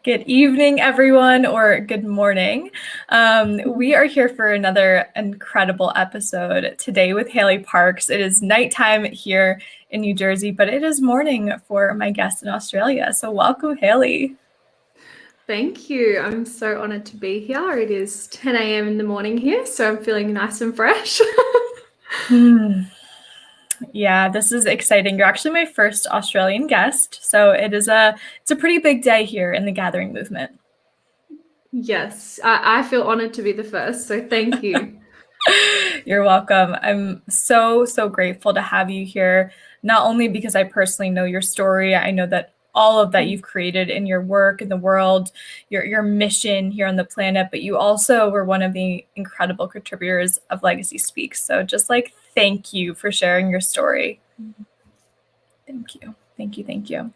Good evening, everyone, or good morning. We are here for another incredible episode today with Hailey Parkes. It is nighttime here in New Jersey, but it is morning for my guest in Australia. So welcome, Hailey. Thank you. I'm so honored to be here. It is 10 a.m. in the morning here, so I'm feeling nice and fresh. Yeah, this is exciting. You're actually my first Australian guest, so it's a pretty big day here in the Gathering movement. Yes, I feel honored to be the first, so thank you. You're welcome. I'm so grateful to have you here, not only because I personally know your story, I know that all of that you've created in your work in the world, your mission here on the planet, but you also were one of the incredible contributors of Legacy Speaks. So just thank you for sharing your story. Thank you.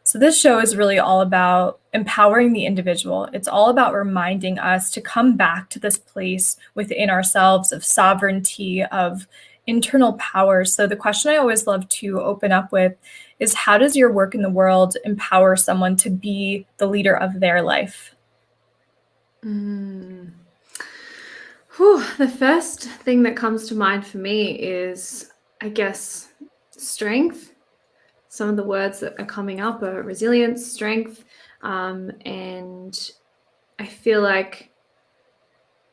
So this show is really all about empowering the individual. It's all about reminding us to come back to this place within ourselves of sovereignty, of internal power. So the question I always love to open up with is, how does your work in the world empower someone to be the leader of their life? The first thing that comes to mind for me is, I guess, strength. Some of the words that are coming up are resilience, strength, and I feel like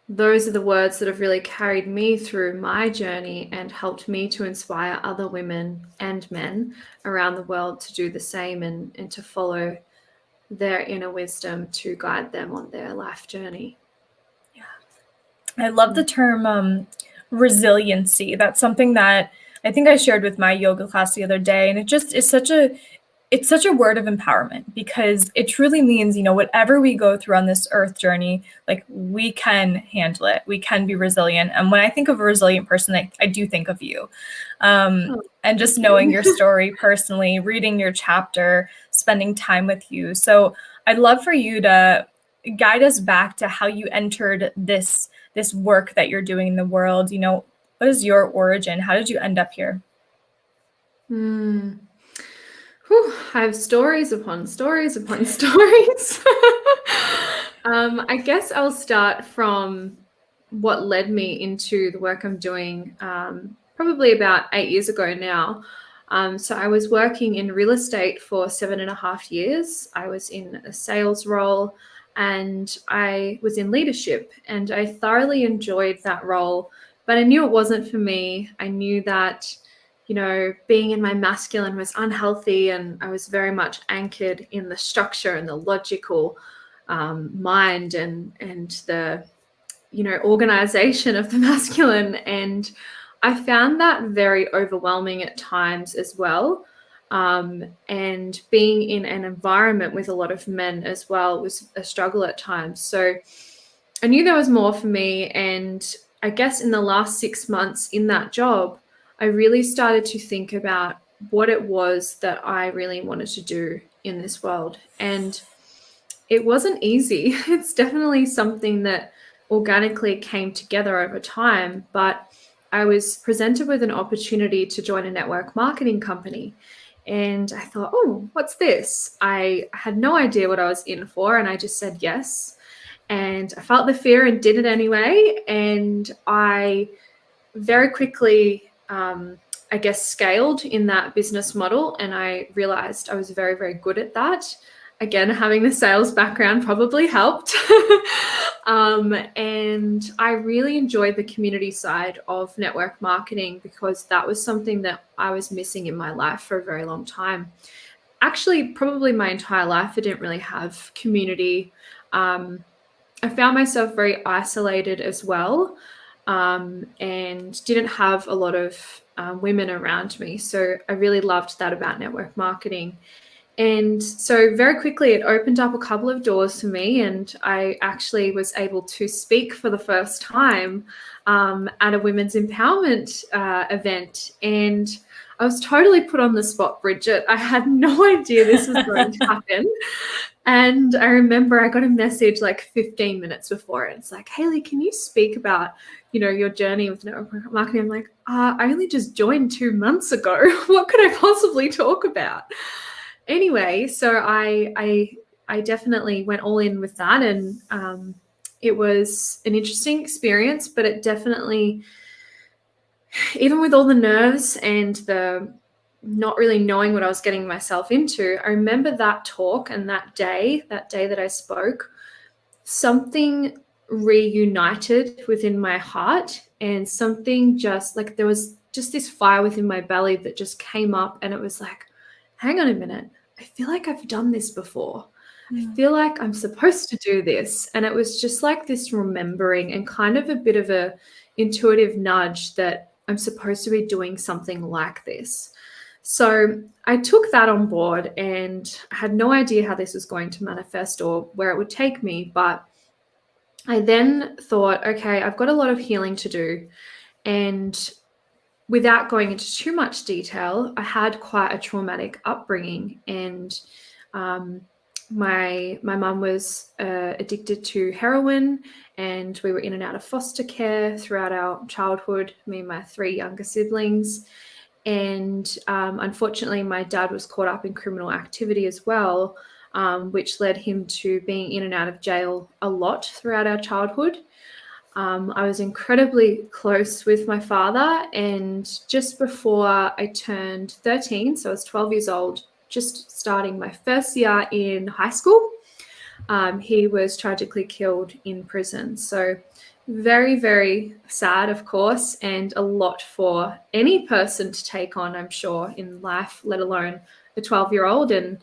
those are the words that have really carried me through my journey and helped me to inspire other women and men around the world to do the same and to follow their inner wisdom to guide them on their life journey. Yeah, I love the term resiliency. That's something that I think I shared with my yoga class the other day, and it just is such a word of empowerment, because it truly means, whatever we go through on this earth journey, we can handle it. We can be resilient. And when I think of a resilient person, I do think of you. And just knowing your story personally, reading your chapter, spending time with you. So I'd love for you to guide us back to how you entered this work that you're doing in the world. What is your origin? How did you end up here? I have stories upon stories upon stories. I guess I'll start from what led me into the work I'm doing probably about 8 years ago now. So I was working in real estate for 7.5 years. I was in a sales role and I was in leadership, and I thoroughly enjoyed that role, but I knew it wasn't for me. I knew that being in my masculine was unhealthy, and I was very much anchored in the structure and the logical mind and the, organization of the masculine. And I found that very overwhelming at times as well. And being in an environment with a lot of men as well was a struggle at times. So I knew there was more for me. And I guess in the last 6 months in that job, I really started to think about what it was that I really wanted to do in this world. And it wasn't easy. It's definitely something that organically came together over time, but I was presented with an opportunity to join a network marketing company. And I thought, oh, what's this? I had no idea what I was in for, and I just said yes. And I felt the fear and did it anyway. And I very quickly scaled in that business model, and I realized I was very, very good at that. Again, having the sales background probably helped. And I really enjoyed the community side of network marketing, because that was something that I was missing in my life for a very long time. Actually, probably my entire life, I didn't really have community. I found myself very isolated as well. And didn't have a lot of women around me. So I really loved that about network marketing. And so very quickly it opened up a couple of doors for me, and I actually was able to speak for the first time at a women's empowerment event. And I was totally put on the spot, Bridget. I had no idea this was going to happen. And I remember I got a message 15 minutes before it. It's like, Hailey, can you speak about, your journey with network marketing? I'm like, I only just joined 2 months ago. What could I possibly talk about? Anyway, so I I definitely went all in with that, and it was an interesting experience, but it definitely, even with all the nerves and the not really knowing what I was getting myself into, I remember that talk and that day that I spoke, something reunited within my heart, and something just like, there was just this fire within my belly that just came up, and it was like, hang on a minute, I feel like I've done this before. I feel like I'm supposed to do this. And it was just like this remembering and kind of a bit of a intuitive nudge that I'm supposed to be doing something like this. So I took that on board, and I had no idea how this was going to manifest or where it would take me. But I then thought, okay, I've got a lot of healing to do. And without going into too much detail, I had quite a traumatic upbringing, and my mum was addicted to heroin, and we were in and out of foster care throughout our childhood, me and my 3 younger siblings. And unfortunately, my dad was caught up in criminal activity as well, which led him to being in and out of jail a lot throughout our childhood. I was incredibly close with my father, and just before I turned 13, so I was 12 years old, just starting my first year in high school, he was tragically killed in prison. So very, very sad, of course, and a lot for any person to take on, I'm sure, in life, let alone a 12-year-old. And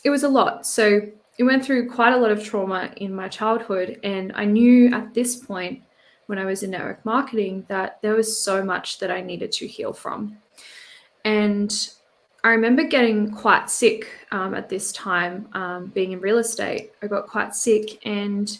it was a lot. So it went through quite a lot of trauma in my childhood. And I knew at this point, when I was in network marketing, that there was so much that I needed to heal from. And I remember getting quite sick at this time, being in real estate. I got quite sick, and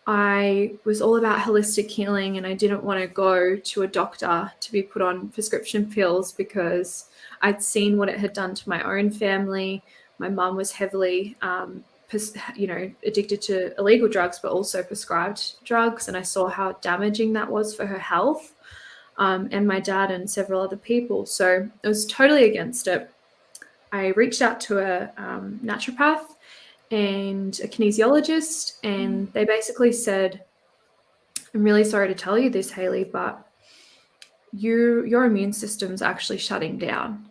I was all about holistic healing, and I didn't want to go to a doctor to be put on prescription pills because I'd seen what it had done to my own family. My mum was heavily, addicted to illegal drugs, but also prescribed drugs. And I saw how damaging that was for her health, and my dad and several other people. So I was totally against it. I reached out to a naturopath and a kinesiologist, and they basically said, I'm really sorry to tell you this, Hailey, but your immune system's actually shutting down.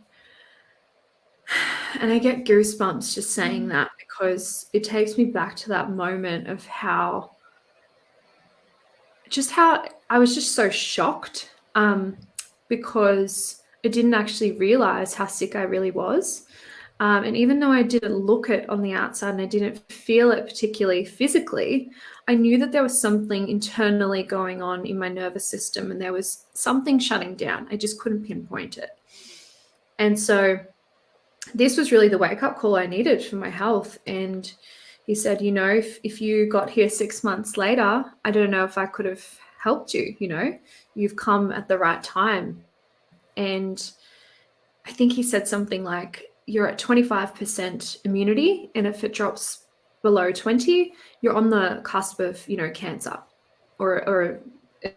And I get goosebumps just saying that, because it takes me back to that moment of how I was just so shocked, because I didn't actually realize how sick I really was. And even though I didn't look it on the outside and I didn't feel it particularly physically, I knew that there was something internally going on in my nervous system, and there was something shutting down. I just couldn't pinpoint it. And so this was really the wake-up call I needed for my health. And he said, if you got here 6 months later, I don't know if I could have helped you. You've come at the right time. And I think he said something like, you're at 25% immunity, and if it drops below 20, you're on the cusp of, cancer or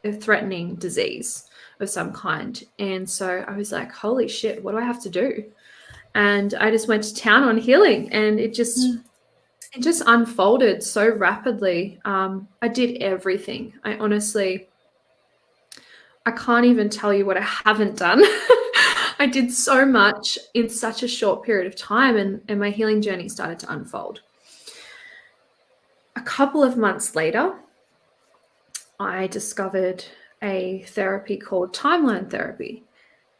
a threatening disease of some kind. And so I was like, holy shit, what do I have to do? And I just went to town on healing, and it just unfolded so rapidly. I did everything. I can't even tell you what I haven't done. I did so much in such a short period of time, and my healing journey started to unfold. A couple of months later, I discovered a therapy called timeline therapy.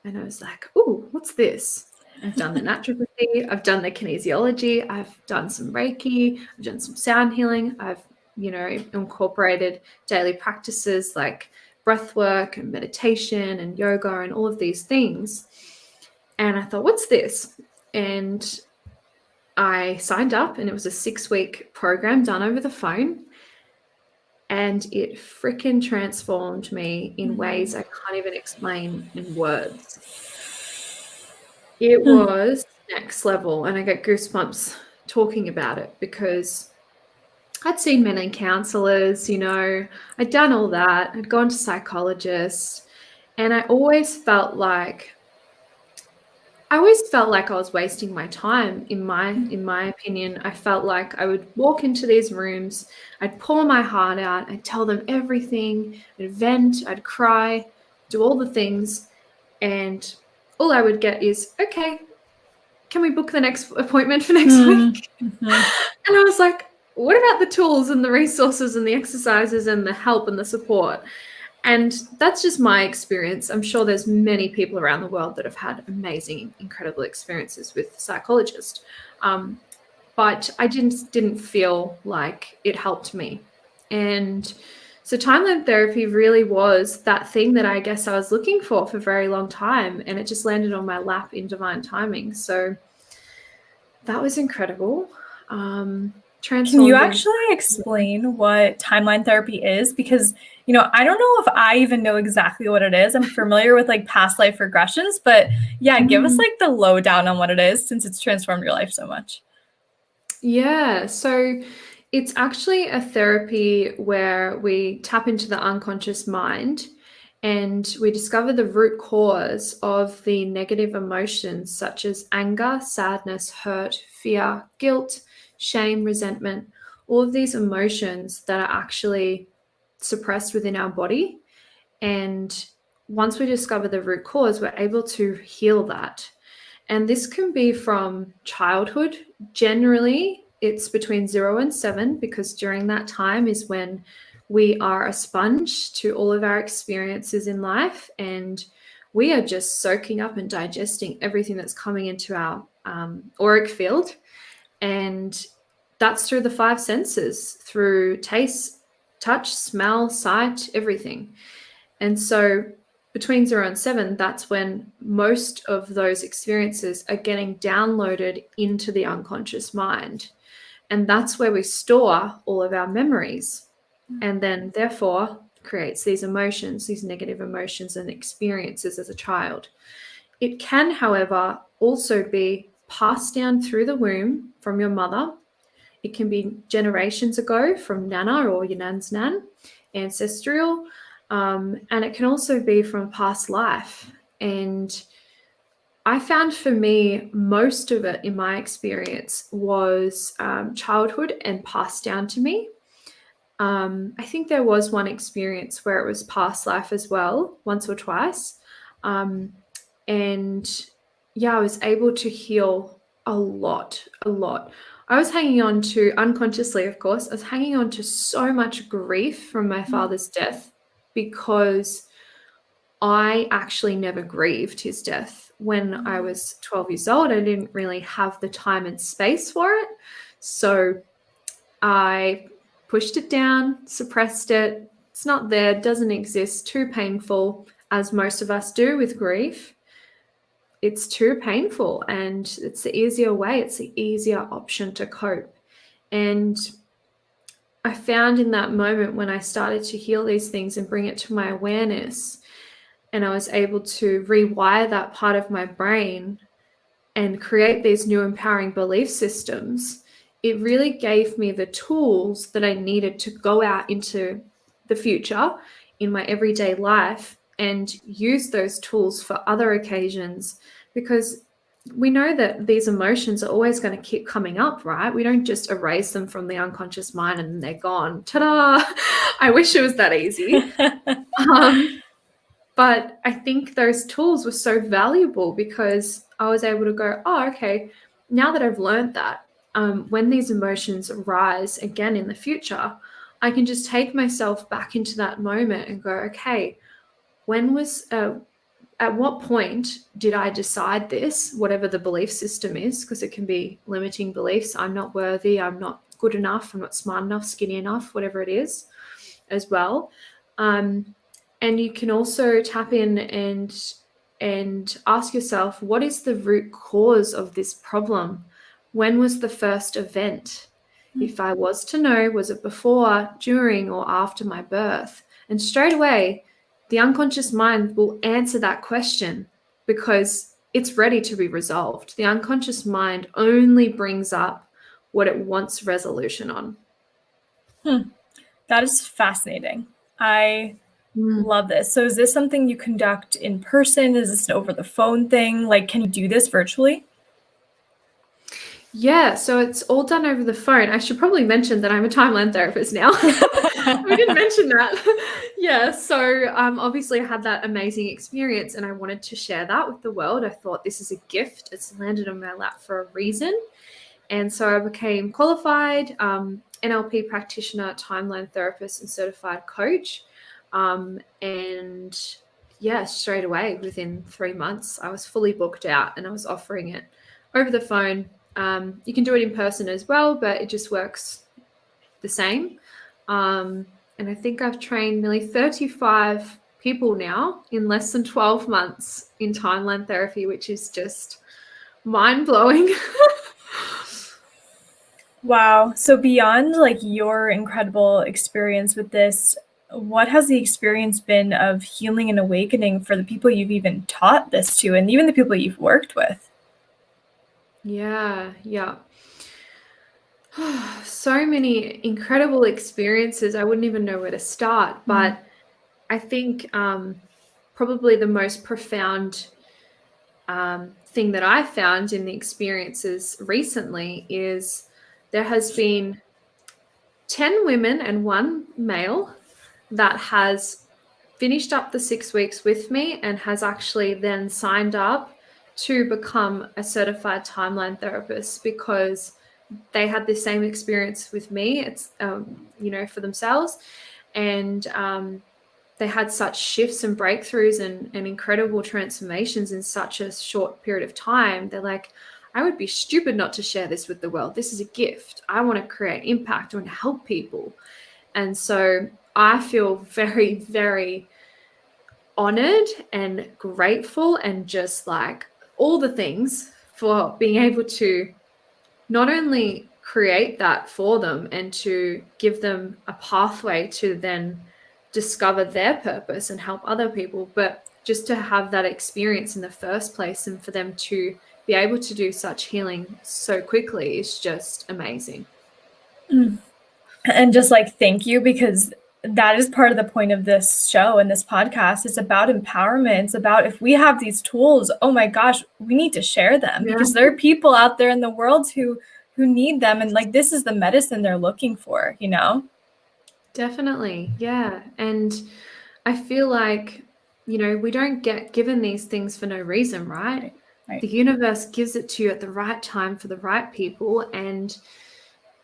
And I was like, ooh, what's this? I've done the naturopathy, I've done the kinesiology, I've done some Reiki, I've done some sound healing, I've, incorporated daily practices like breath work and meditation and yoga and all of these things. And I thought, what's this? And I signed up, and it was a 6-week program done over the phone. And it freaking transformed me in ways I can't even explain in words. It was next level. And I get goosebumps talking about it, because I'd seen many counselors, I'd done all that. I'd gone to psychologists, and I always felt like I always felt like I was wasting my time. In my opinion, I felt like I would walk into these rooms, I'd pour my heart out, I'd tell them everything, I'd vent, I'd cry, do all the things, and all I would get is, okay, can we book the next appointment for next week? Mm-hmm. And I was like, what about the tools and the resources and the exercises and the help and the support? And that's just my experience. I'm sure there's many people around the world that have had amazing, incredible experiences with psychologists. But I didn't feel like it helped me. And so timeline therapy really was that thing that I guess I was looking for a very long time. And it just landed on my lap in divine timing. So that was incredible. Can you actually explain what timeline therapy is? Because, I don't know if I even know exactly what it is. I'm familiar with like past life regressions, but yeah, give us like the lowdown on what it is, since it's transformed your life so much. Yeah, so it's actually a therapy where we tap into the unconscious mind and we discover the root cause of the negative emotions such as anger, sadness, hurt, fear, guilt, shame, resentment, all of these emotions that are actually suppressed within our body. And once we discover the root cause, we're able to heal that. And this can be from childhood. Generally, it's between 0 and 7, because during that time is when we are a sponge to all of our experiences in life. And we are just soaking up and digesting everything that's coming into our auric field. And that's through the 5 senses, through taste, touch, smell, sight, everything. And so between 0 and 7, that's when most of those experiences are getting downloaded into the unconscious mind. And that's where we store all of our memories. And then therefore creates these emotions, these negative emotions and experiences as a child. It can, however, also be passed down through the womb from your mother. It can be generations ago from Nana or your nan's nan, ancestral. And it can also be from past life. And I found for me, most of it in my experience was childhood and passed down to me. I think there was one experience where it was past life as well, once or twice. And yeah, I was able to heal a lot. I was hanging on to, unconsciously, of course, I was hanging on to so much grief from my father's death, because I actually never grieved his death. When I was 12 years old, I didn't really have the time and space for it. So I pushed it down, suppressed it. It's not there, doesn't exist, too painful, as most of us do with grief. It's too painful, and it's the easier way, it's the easier option to cope. And I found in that moment, when I started to heal these things and bring it to my awareness, and I was able to rewire that part of my brain and create these new empowering belief systems, it really gave me the tools that I needed to go out into the future in my everyday life and use those tools for other occasions, because we know that these emotions are always going to keep coming up, right? We don't just erase them from the unconscious mind and they're gone. Ta-da! I wish it was that easy. But I think those tools were so valuable, because I was able to go, oh, okay, now that I've learned that, when these emotions arise again in the future, I can just take myself back into that moment and go, okay, at what point did I decide this, whatever the belief system is, because it can be limiting beliefs. I'm not worthy, I'm not good enough, I'm not smart enough, skinny enough, whatever it is as well. And you can also tap in and ask yourself, what is the root cause of this problem? When was the first event? If I was to know, was it before, during, or after my birth? And straight away, the unconscious mind will answer that question, because it's ready to be resolved. The unconscious mind only brings up what it wants resolution on. That is fascinating. I Love this. So is this something you conduct in person? Is this an over the phone thing? Like, can you do this virtually? Yeah, so it's all done over the phone. I should probably mention that I'm a timeline therapist now. We didn't mention that. Yeah, so obviously I had that amazing experience and I wanted to share that with the world. I thought this is a gift. It's landed on my lap for a reason. And so I became qualified NLP practitioner, timeline therapist, and certified coach. And yeah, straight away within 3 months, I was fully booked out and I was offering it over the phone. You can do it in person as well, but it just works the same. And I think I've trained nearly 35 people now in less than 12 months in timeline therapy, which is just mind-blowing. Wow. So beyond like your incredible experience with this, what has the experience been of healing and awakening for the people you've even taught this to and even the people you've worked with? Yeah. So many incredible experiences. I wouldn't even know where to start, but I think probably the most profound thing that I found in the experiences recently is there has been 10 women and 1 male that has finished up the 6 weeks with me and has actually then signed up to become a certified timeline therapist because they had the same experience with me. It's, for themselves. And they had such shifts and breakthroughs and incredible transformations in such a short period of time. They're like, I would be stupid not to share this with the world. This is a gift. I want to create impact. I want to help people. And so I feel very, very honored and grateful and just like all the things for being able to not only create that for them and to give them a pathway to then discover their purpose and help other people, but just to have that experience in the first place and for them to be able to do such healing so quickly is just amazing. And just like, thank you, because that is part of the point of this show and this podcast. It's about empowerment. It's about if we have these tools, oh my gosh, we need to share them because there are people out there in the world who need them. And like, this is the medicine they're looking for, you know? Definitely. Yeah. And I feel like, we don't get given these things for no reason, right? Right. The universe gives it to you at the right time for the right people. And,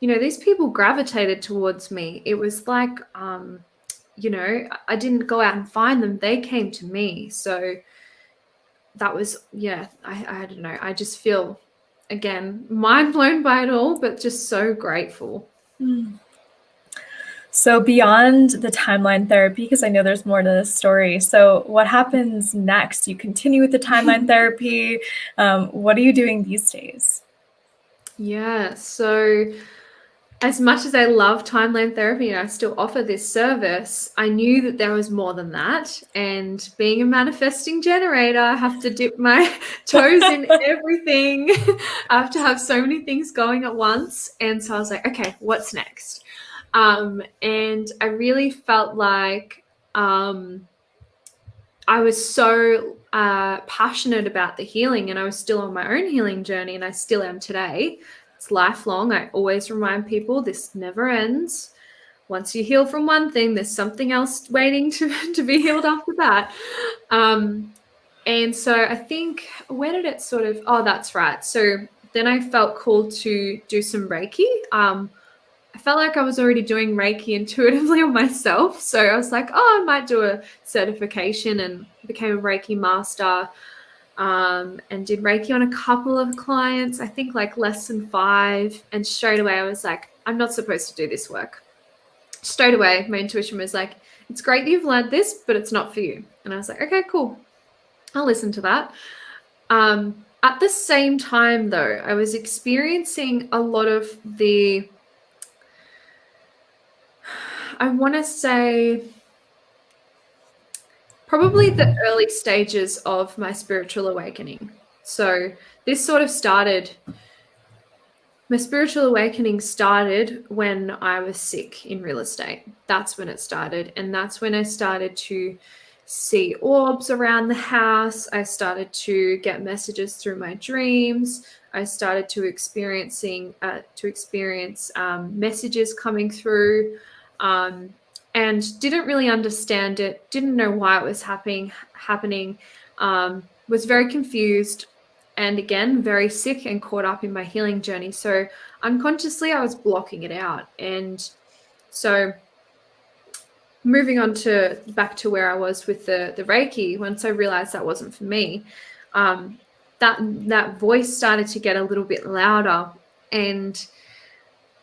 these people gravitated towards me. It was like, I didn't go out and find them. They came to me. So that was, I don't know. I just feel, again, mind blown by it all, but just so grateful. So beyond the timeline therapy, because I know there's more to this story. So what happens next? You continue with the timeline therapy. What are you doing these days? Yeah. So as much as I love timeline therapy and I still offer this service, I knew that there was more than that. And being a manifesting generator, I have to dip my toes in everything. I have to have so many things going at once. And so I was like, okay, what's next? And I really felt like I was so passionate about the healing, and I was still on my own healing journey, and I still am today. It's lifelong. I always remind people this never ends. Once you heal from one thing, there's something else waiting to be healed after that. And so I think, where did it sort of, oh, that's right. So then I felt called to do some Reiki. I felt like I was already doing Reiki intuitively on myself. So I was like, oh, I might do a certification, and became a Reiki master, and did Reiki on a couple of clients, I think like less than 5. And straight away I was like, I'm not supposed to do this work. Straight away, my intuition was like, it's great that you've learned this, but it's not for you. And I was like, okay, cool. I'll listen to that. At the same time, though, I was experiencing a lot of the, I want to say, probably the early stages of my spiritual awakening. So this sort of started My spiritual awakening started when I was sick in real estate. That's when it started. And that's when I started to see orbs around the house. I started to get messages through my dreams. I started to experience messages coming through, and didn't really understand it. Didn't know why it was happening. Was very confused, and again, very sick and caught up in my healing journey. So unconsciously, I was blocking it out. And so moving on to back to where I was with the Reiki, once I realized that wasn't for me, that voice started to get a little bit louder, and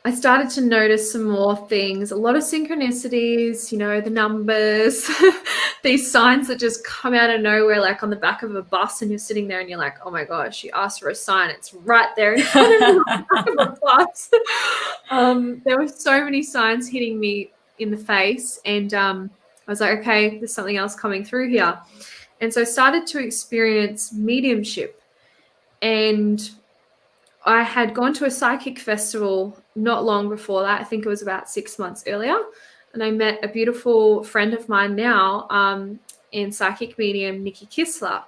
I started to notice some more things, a lot of synchronicities, you know, the numbers, these signs that just come out of nowhere, like on the back of a bus, and you're sitting there and you're like, oh my gosh, you asked for a sign. It's right there in front of you on the back of a bus. There were so many signs hitting me in the face, and I was like, okay, there's something else coming through here. And so I started to experience mediumship, and I had gone to a psychic festival not long before that. I think it was about 6 months earlier. And I met a beautiful friend of mine now, in psychic medium, Nikki Kissler.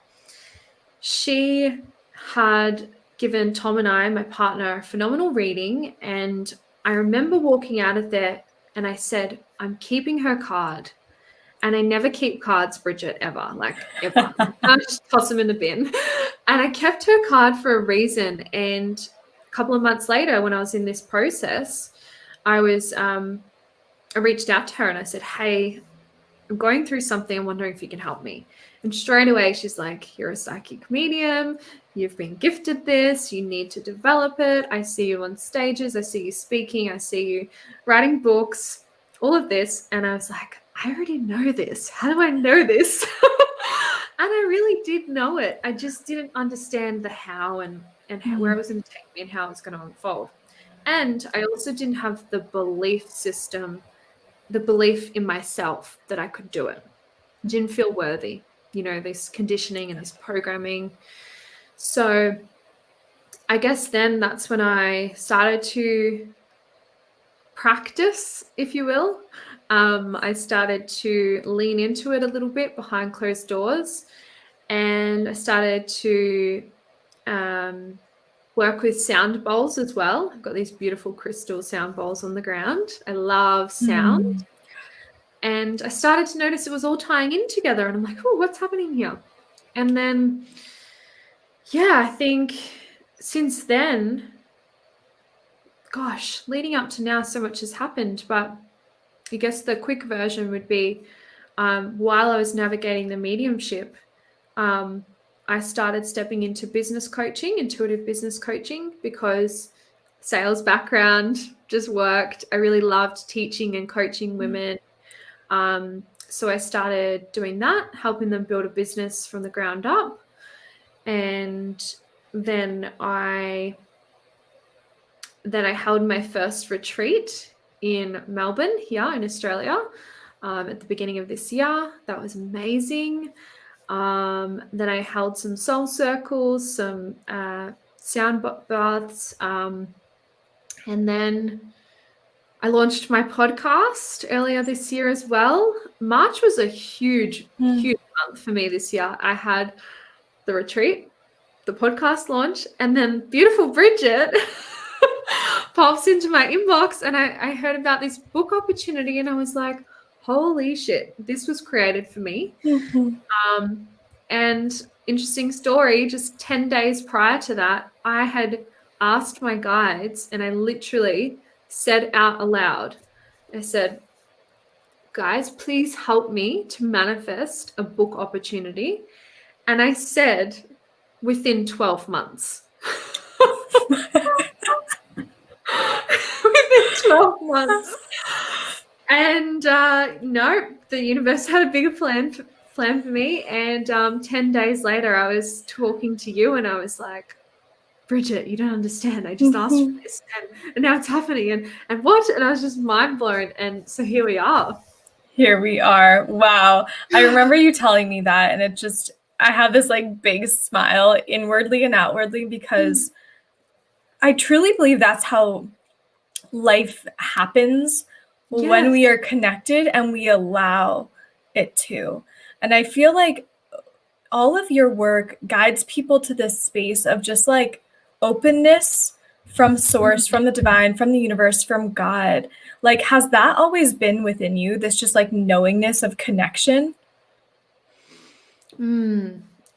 She had given Tom and I, my partner, a phenomenal reading. And I remember walking out of there and I said, I'm keeping her card. And I never keep cards, Bridget, ever, like ever. I just toss them in the bin. And I kept her card for a reason. And a couple of months later, when I was in this process, I reached out to her and I said, hey, I'm going through something. I'm wondering if you can help me. And straight away, she's like, you're a psychic medium. You've been gifted this. You need to develop it. I see you on stages. I see you speaking. I see you writing books, all of this. And I was like, I already know this. How do I know this? And I really did know it. I just didn't understand the how and how, where it was going to take me and how it was going to unfold. And I also didn't have the belief system, the belief in myself that I could do it. I didn't feel worthy, you know, this conditioning and this programming. So I guess then that's when I started to practice, if you will. I started to lean into it a little bit behind closed doors, and I started to work with sound bowls as well. I've got these beautiful crystal sound bowls on the ground. I love sound. And I started to notice it was all tying in together, and I'm like, oh, what's happening here? And then, yeah, I think since then, gosh, leading up to now, so much has happened, but I guess the quick version would be, while I was navigating the mediumship, I started stepping into business coaching, intuitive business coaching, because sales background just worked. I really loved teaching and coaching women. So I started doing that, helping them build a business from the ground up. And then I held my first retreat in Melbourne, here in Australia, at the beginning of this year. That was amazing. Then I held some soul circles, some sound baths, and then I launched my podcast earlier this year as well. March was a huge month for me this year. I had the retreat, the podcast launch, and then beautiful Bridget pops into my inbox, and I heard about this book opportunity, and I was like, holy shit, this was created for me. And interesting story, just 10 days prior to that, I had asked my guides, and I literally said out aloud, I said, guys, please help me to manifest a book opportunity. And I said, within 12 months. Within 12 months. And no, the universe had a bigger plan for me. And 10 days later, I was talking to you, and I was like, Bridget, you don't understand. I just asked for this, and now it's happening. And what? And I was just mind blown. And so here we are. Here we are. Wow. I remember you telling me that, and it just, I have this like big smile inwardly and outwardly, because I truly believe that's how life happens when Yes. we are connected and we allow it to. And I feel like all of your work guides people to this space of just like openness from source, from the divine, from the universe, from God. Like, has that always been within you, this just like knowingness of connection?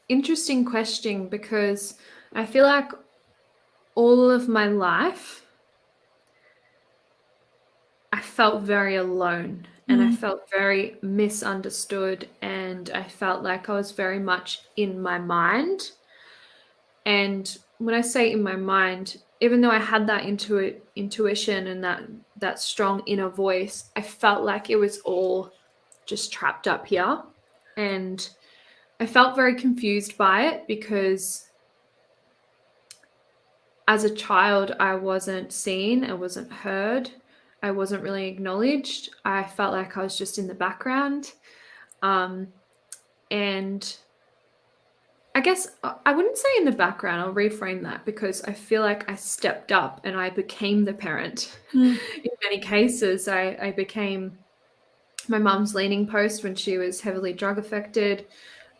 Interesting question, because I feel like all of my life I felt very alone, and I felt very misunderstood, and I felt like I was very much in my mind. And when I say in my mind, even though I had that intuition and that strong inner voice, I felt like it was all just trapped up here. And I felt very confused by it, because as a child, I wasn't seen, I wasn't heard, I wasn't really acknowledged. I felt like I was just in the background. And I guess I wouldn't say in the background, I'll reframe that, because I feel like I stepped up and I became the parent. In many cases, I became my mum's leaning post when she was heavily drug affected.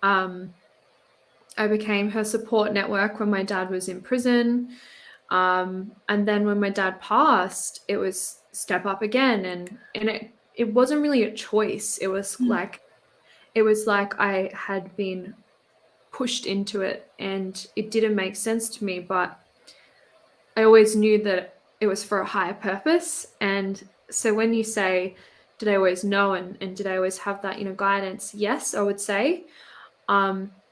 I became her support network when my dad was in prison. And then when my dad passed, it was step up again. And it wasn't really a choice. It was like I had been pushed into it, and it didn't make sense to me, but I always knew that it was for a higher purpose. And so when you say, did I always know, and did I always have that inner guidance? Yes, I would say.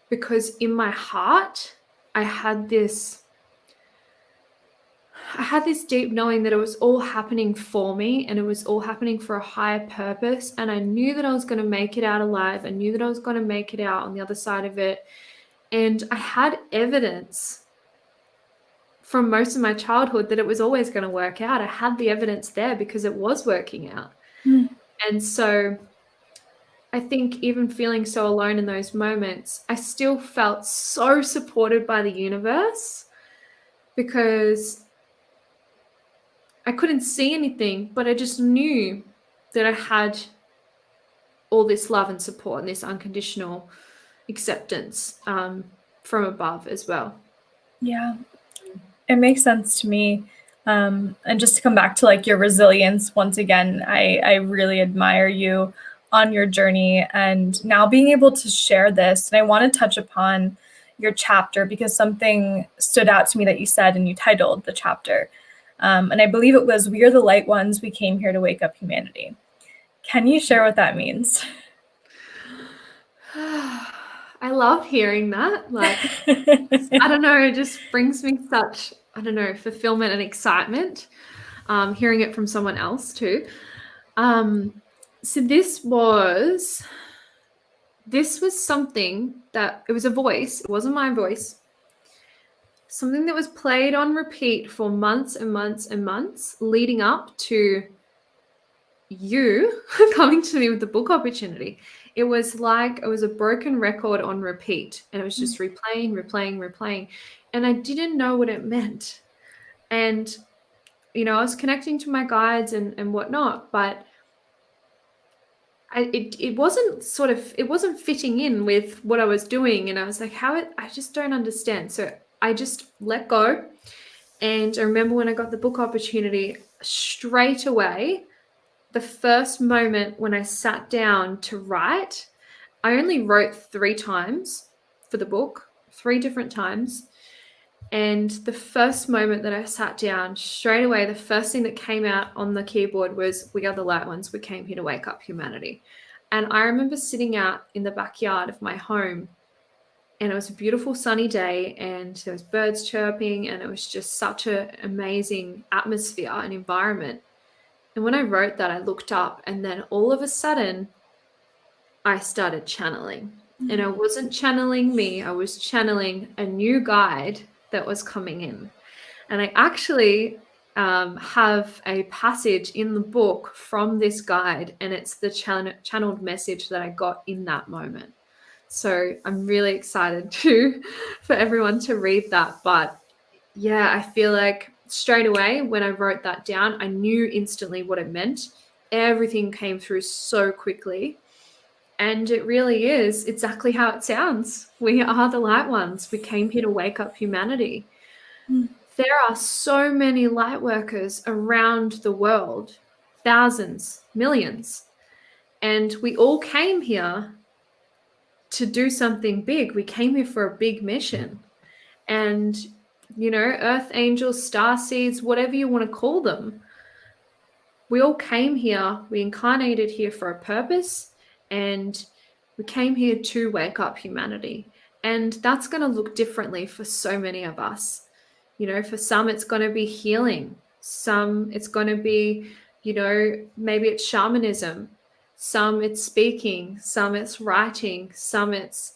Because in my heart, I had this deep knowing that it was all happening for me, and it was all happening for a higher purpose. And I knew that I was going to make it out alive. I knew that I was going to make it out on the other side of it. And I had evidence from most of my childhood that it was always going to work out. I had the evidence there because it was working out. And so I think even feeling so alone in those moments, I still felt so supported by the universe, because I couldn't see anything, but I just knew that I had all this love and support and this unconditional acceptance from above as well. Yeah, it makes sense to me. And just to come back to like your resilience once again, I really admire you on your journey, and now being able to share this. And I want to touch upon your chapter, because something stood out to me that you said, and you titled the chapter. And I believe it was, "We are the light ones, we came here to wake up humanity." Can you share what that means? I love hearing that. Like, I don't know, it just brings me such, I don't know, fulfillment and excitement, hearing it from someone else too. So this was something that, it was a voice, it wasn't my voice, something that was played on repeat for months and months and months leading up to you coming to me with the book opportunity. It was like it was a broken record on repeat, and it was just replaying. And I didn't know what it meant. And, you know, I was connecting to my guides and whatnot, but it wasn't fitting in with what I was doing. And I was like, I just don't understand. So I just let go. And I remember when I got the book opportunity, straight away, the first moment when I sat down to write, I only wrote 3 times for the book, 3 different times. And the first moment that I sat down, straight away, the first thing that came out on the keyboard was, "We are the light ones, we came here to wake up humanity." And I remember sitting out in the backyard of my home, and it was a beautiful sunny day, and there was birds chirping, and it was just such an amazing atmosphere and environment. And when I wrote that, I looked up, and then all of a sudden, I started channeling. And I wasn't channeling me, I was channeling a new guide that was coming in. And I actually have a passage in the book from this guide, and it's the channeled message that I got in that moment. So I'm really excited for everyone to read that. But yeah, I feel like straight away when I wrote that down, I knew instantly what it meant. Everything came through so quickly. And it really is exactly how it sounds. We are the light ones. We came here to wake up humanity. There are so many light workers around the world, thousands, millions. And we all came here to do something big. We came here for a big mission. And, you know, earth angels, star seeds, whatever you want to call them, we all came here, we incarnated here for a purpose, and we came here to wake up humanity. And that's going to look differently for so many of us. You know, for some, it's going to be healing. Some, it's going to be, you know, maybe it's shamanism. Some, it's speaking. Some, it's writing. Some, it's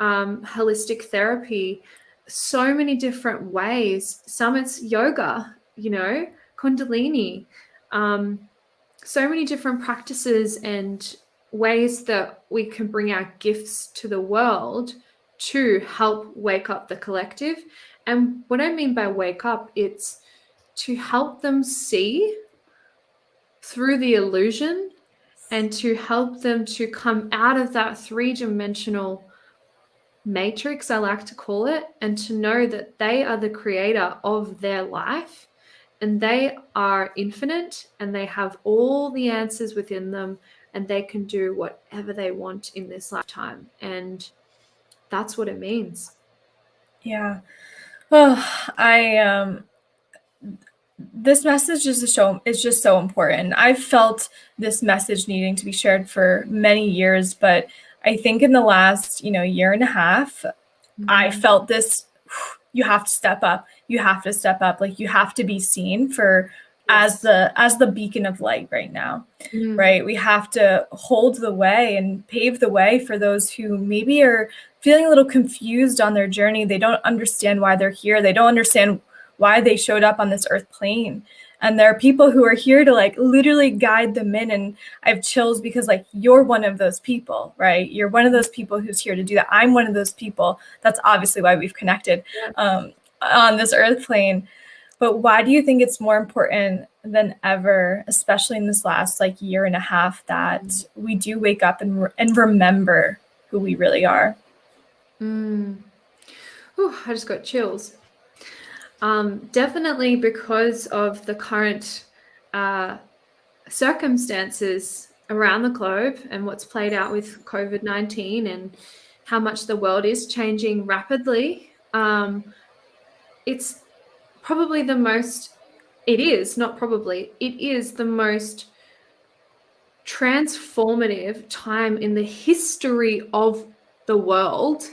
holistic therapy. So many different ways. Some, it's yoga, you know, kundalini. So many different practices and ways that we can bring our gifts to the world to help wake up the collective. And what I mean by wake up, it's to help them see through the illusion and to help them to come out of that three-dimensional matrix, I like to call it, and to know that they are the creator of their life. And they are infinite and they have all the answers within them and they can do whatever they want in this lifetime. And that's what it means. Yeah. Oh, this message is just so important. I've felt this message needing to be shared for many years, but I think in the last, year and a half, I felt this, you have to step up. You have to step up. Like, you have to be seen for as the beacon of light right now, right? We have to hold the way and pave the way for those who maybe are feeling a little confused on their journey. They don't understand why they're here. They don't understand why they showed up on this earth plane. And there are people who are here to literally guide them in. And I have chills because you're one of those people, right? You're one of those people who's here to do that. I'm one of those people. That's obviously why we've connected on this earth plane. But why do you think it's more important than ever, especially in this last year and a half, that we do wake up and remember who we really are? Ooh, I just got chills. Definitely because of the current circumstances around the globe and what's played out with COVID-19 and how much the world is changing rapidly. It's probably the most, it is the most transformative time in the history of the world.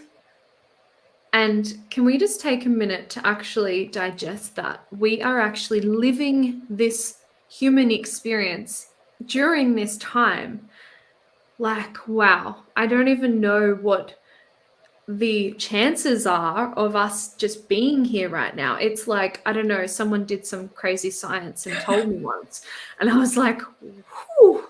And can we just take a minute to actually digest that? We are actually living this human experience during this time. Wow, I don't even know what the chances are of us just being here right now. It's I don't know, someone did some crazy science and told me once. And I was whew,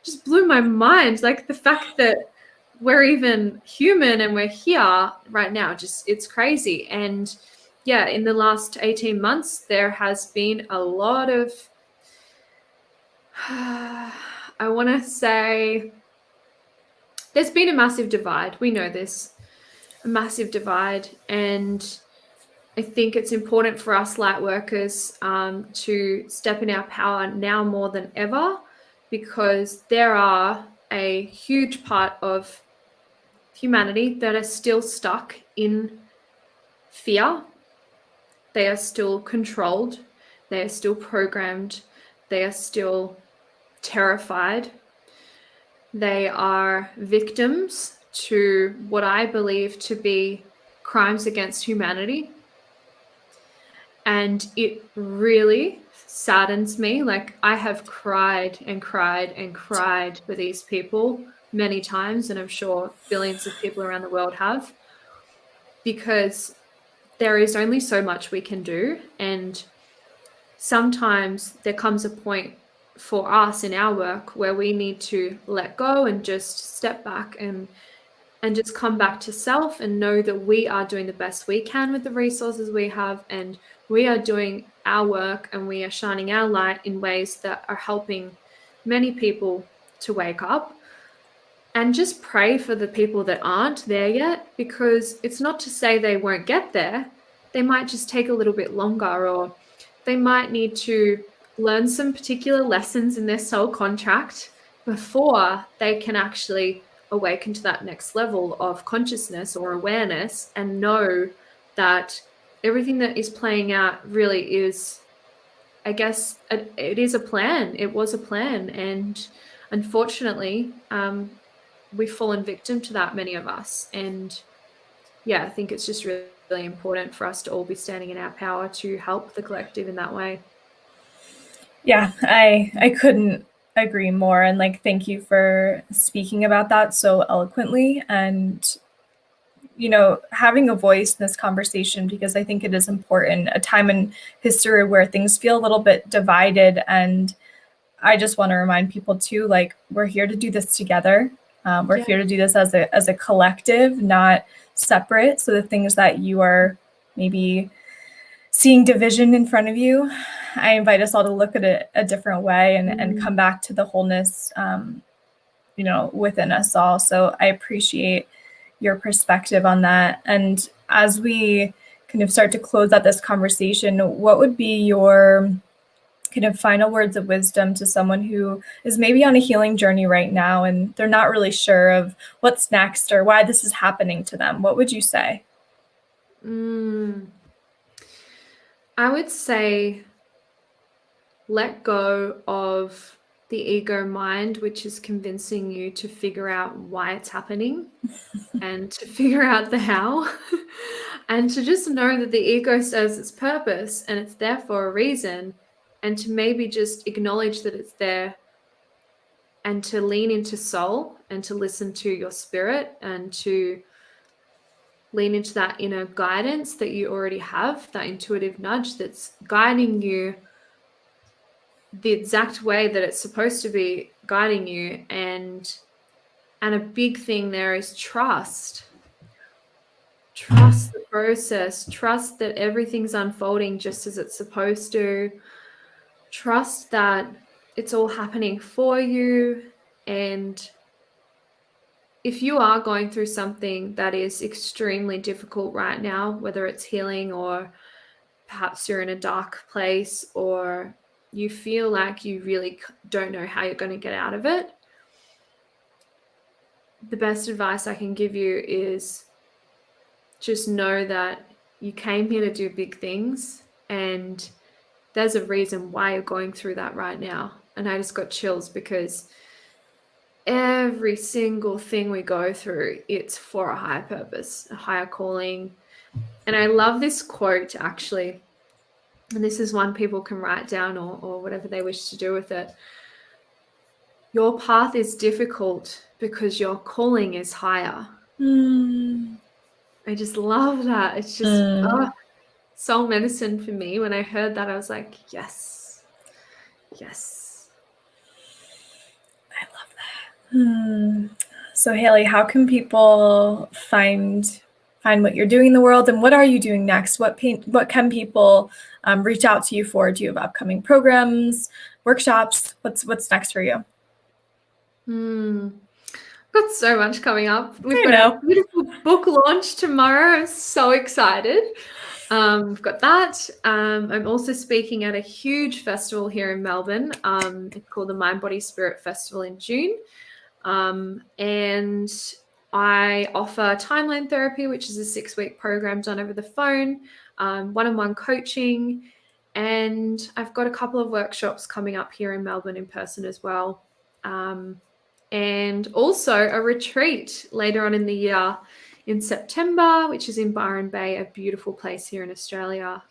just blew my mind. The fact that we're even human and we're here right now, it's crazy. And yeah, in the last 18 months, there has been a lot of, I want to say, there's been a massive divide. We know this, a massive divide. And I think it's important for us light workers to step in our power now more than ever, because there are a huge part of humanity that are still stuck in fear. They are still controlled. They are still programmed. They are still terrified. They are victims to what I believe to be crimes against humanity. And it really saddens me. I have cried and cried and cried for these people many times, and I'm sure billions of people around the world have, because there is only so much we can do. And sometimes there comes a point for us in our work where we need to let go and just step back and and just come back to self and know that we are doing the best we can with the resources we have, and we are doing our work and we are shining our light in ways that are helping many people to wake up. And just pray for the people that aren't there yet, because it's not to say they won't get there. They might just take a little bit longer, or they might need to learn some particular lessons in their soul contract before they can actually awaken to that next level of consciousness or awareness and know that everything that is playing out really is, I guess, it is a plan. It was a plan. And unfortunately, we've fallen victim to that, many of us. And yeah, I think it's just really, really important for us to all be standing in our power to help the collective in that way. Yeah, I couldn't agree more. And like, thank you for speaking about that so eloquently, and having a voice in this conversation, because I think it is important. A time in history where things feel a little bit divided, and I just want to remind people too, like, we're here to do this together. We're here to do this as a collective, not separate. So the things that you are maybe seeing division in front of you, I invite us all to look at it a different way and come back to the wholeness, within us all. So I appreciate your perspective on that. And as we kind of start to close out this conversation, what would be your kind of final words of wisdom to someone who is maybe on a healing journey right now and they're not really sure of what's next or why this is happening to them? What would you say? I would say let go of the ego mind, which is convincing you to figure out why it's happening and to figure out the how, and to just know that the ego serves its purpose and it's there for a reason, and to maybe just acknowledge that it's there, and to lean into soul and to listen to your spirit and to lean into that inner guidance that you already have, that intuitive nudge that's guiding you the exact way that it's supposed to be guiding you. And a big thing there is trust. Trust the process. Trust that everything's unfolding just as it's supposed to. Trust that it's all happening for you. And if you are going through something that is extremely difficult right now, whether it's healing or perhaps you're in a dark place or you feel like you really don't know how you're going to get out of it, the best advice I can give you is just know that you came here to do big things, and there's a reason why you're going through that right now. And I just got chills, because every single thing we go through, it's for a higher purpose, a higher calling. And I love this quote, actually. And this is one people can write down or whatever they wish to do with it. Your path is difficult because your calling is higher. I just love that. It's just soul medicine for me. When I heard that, I was like, yes. I love that. So Hailey, how can people find what you're doing in the world, and what are you doing next? What can people reach out to you for? Do you have upcoming programs, workshops? What's next for you? Got so much coming up. We've got a beautiful book launch tomorrow. I'm so excited. We've got that. I'm also speaking at a huge festival here in Melbourne. It's called the Mind, Body, Spirit Festival in June. And I offer timeline therapy, which is a 6-week program done over the phone, one-on-one coaching, and I've got a couple of workshops coming up here in Melbourne in person as well. And also a retreat later on in the year in September, which is in Byron Bay, a beautiful place here in Australia.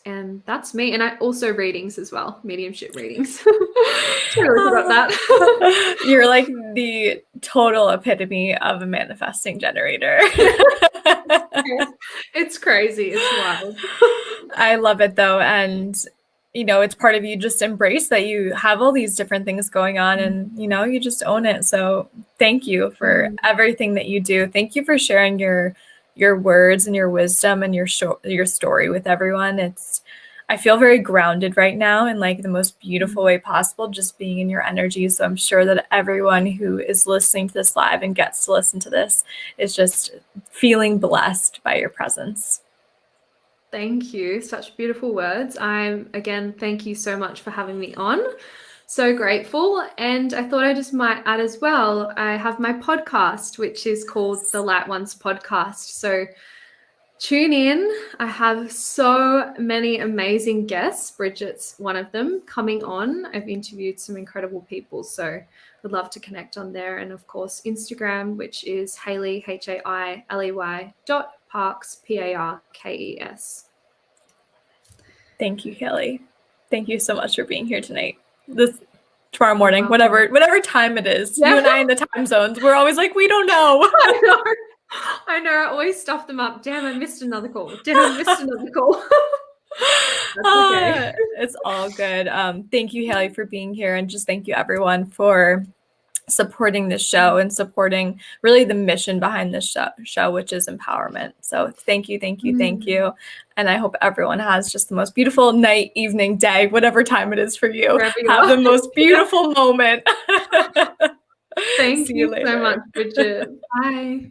And that's me. And I also readings as well, mediumship readings. Totally forgot that. You're like the total epitome of a manifesting generator. It's crazy. It's wild. I love it though. And you know, it's part of you, just embrace that you have all these different things going on, and, you know, you just own it. So thank you for everything that you do. Thank you for sharing your words and your wisdom and your story with everyone. I feel very grounded right now in like the most beautiful way possible, just being in your energy. So I'm sure that everyone who is listening to this live and gets to listen to this is just feeling blessed by your presence. Thank you. Such beautiful words. Again, thank you so much for having me on. So grateful. And I thought I just might add as well, I have my podcast, which is called the Light Ones Podcast. So tune in. I have so many amazing guests. Bridget's one of them coming on. I've interviewed some incredible people. So would love to connect on there. And of course, Instagram, which is Hailey, HAILEY Parkes, PARKES. Thank you, Hailey. Thank you so much for being here tonight. Tomorrow morning, whatever time it is. Yeah. You and I in the time zones, we're always like, we don't know. I know. I always stuff them up. Damn, I missed another call. Okay. It's all good. Thank you, Hailey, for being here, and just thank you everyone for supporting this show and supporting really the mission behind this show, which is empowerment. So thank you. And I hope everyone has just the most beautiful night, evening, day, whatever time it is for you. Have the most beautiful moment. Thank you so much, Bridget. Bye.